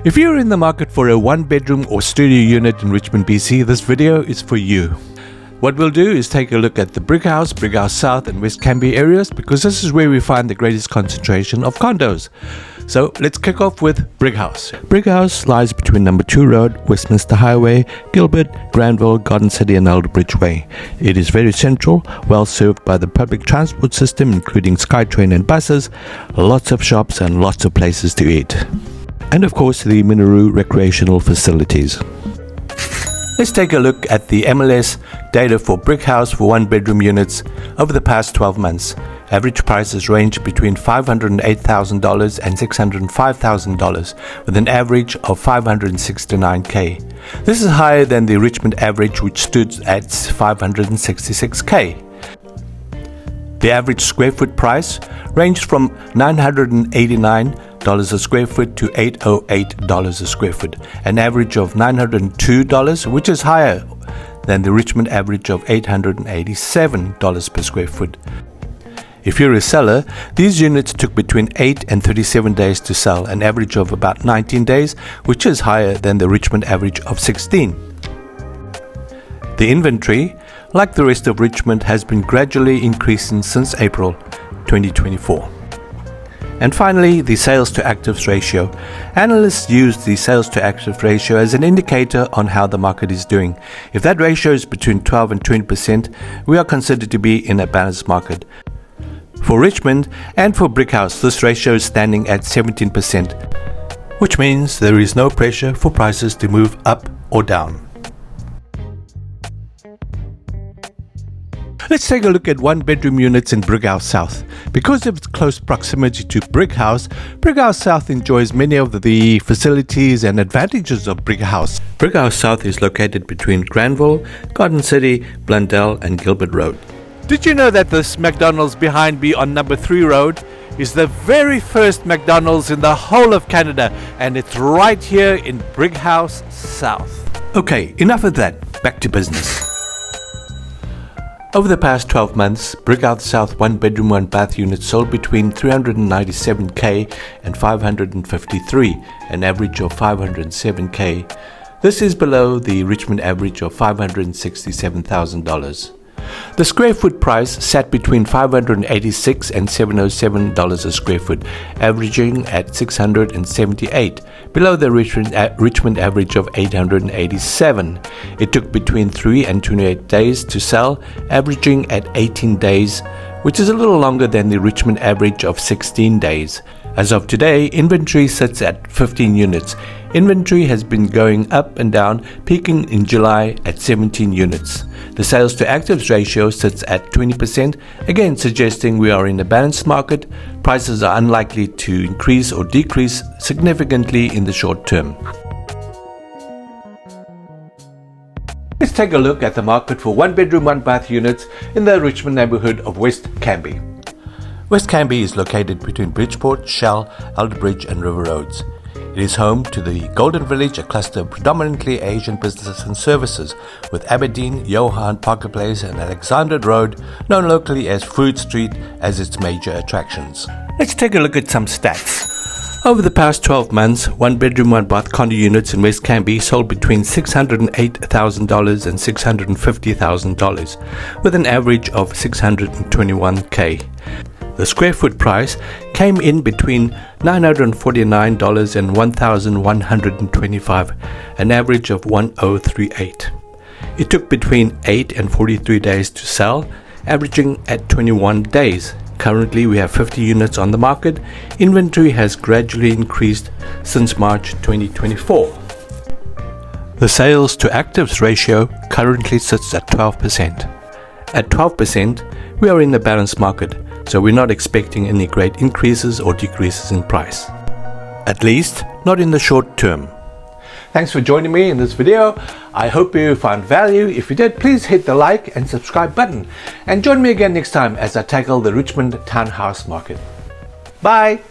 If you're in the market for a one-bedroom or studio unit in Richmond, BC, this video is for you. What we'll do is take a look at the Brighouse South and West Cambie areas, because this is where we find the greatest concentration of condos. So let's kick off with Brighouse. Brighouse lies between Number 2 Road, Westminster Highway, Gilbert, Granville, Garden City and Elderbridge Way. It is very central, well served by the public transport system including SkyTrain and buses, lots of shops and lots of places to eat. And of course the Minaroo recreational facilities. Let's take a look at the MLS data for Brighouse for one-bedroom units over the past 12 months. Average prices range between $508,000 and $605,000, with an average of $569K. This is higher than the Richmond average, which stood at $566K. The average square foot price ranged from $989 a square foot to $808 a square foot, an average of $902, which is higher than the Richmond average of $887 per square foot. If you're a seller, these units took between 8 and 37 days to sell, an average of about 19 days, which is higher than the Richmond average of 16. The inventory, like the rest of Richmond, has been gradually increasing since April 2024. And finally, the sales to actives ratio. Analysts use the sales to active ratio as an indicator on how the market is doing. If that ratio is between 12 and 20%, we are considered to be in a balanced market. For Richmond and for Brighouse, this ratio is standing at 17%, which means there is no pressure for prices to move up or down. Let's take a look at one-bedroom units in Brighouse South. Because of its close proximity to Brighouse, Brighouse South enjoys many of the facilities and advantages of Brighouse. Brighouse South is located between Granville, Garden City, Blundell and Gilbert Road. Did you know that this McDonald's behind me on Number 3 Road is the very first McDonald's in the whole of Canada, and it's right here in Brighouse South. Okay, enough of that, back to business. Over the past 12 months, Brighouse South one-bedroom, one-bath units sold between $397K and $553, an average of $507K. This is below the Richmond average of $567,000. The square foot price sat between $586 and $707 a square foot, averaging at $678, below the Richmond average of $887. It took between 3 and 28 days to sell, averaging at 18 days, which is a little longer than the Richmond average of 16 days. As of today, inventory sits at 15 units. Inventory has been going up and down, peaking in July at 17 units. The sales to actives ratio sits at 20%, again suggesting we are in a balanced market. Prices are unlikely to increase or decrease significantly in the short term. Let's take a look at the market for one-bedroom, one-bath units in the Richmond neighbourhood of West Cambie. West Cambie is located between Bridgeport, Shell, Elderbridge and River Roads. It is home to the Golden Village, a cluster of predominantly Asian businesses and services, with Aberdeen, Johan, Parker Place and Alexander Road, known locally as Food Street, as its major attractions. Let's take a look at some stats. Over the past 12 months, one-bedroom, one-bath condo units in West Cambie sold between $608,000 and $650,000, with an average of $621K. The square foot price came in between $949 and $1,125, an average of $1,038. It took between 8 and 43 days to sell, averaging at 21 days. Currently, we have 50 units on the market. Inventory has gradually increased since March 2024. The sales to actives ratio currently sits at 12%. At 12%, we are in a balanced market, so we're not expecting any great increases or decreases in price. At least, not in the short term. Thanks for joining me in this video. I hope you found value. If you did, please hit the like and subscribe button. And join me again next time as I tackle the Richmond townhouse market. Bye!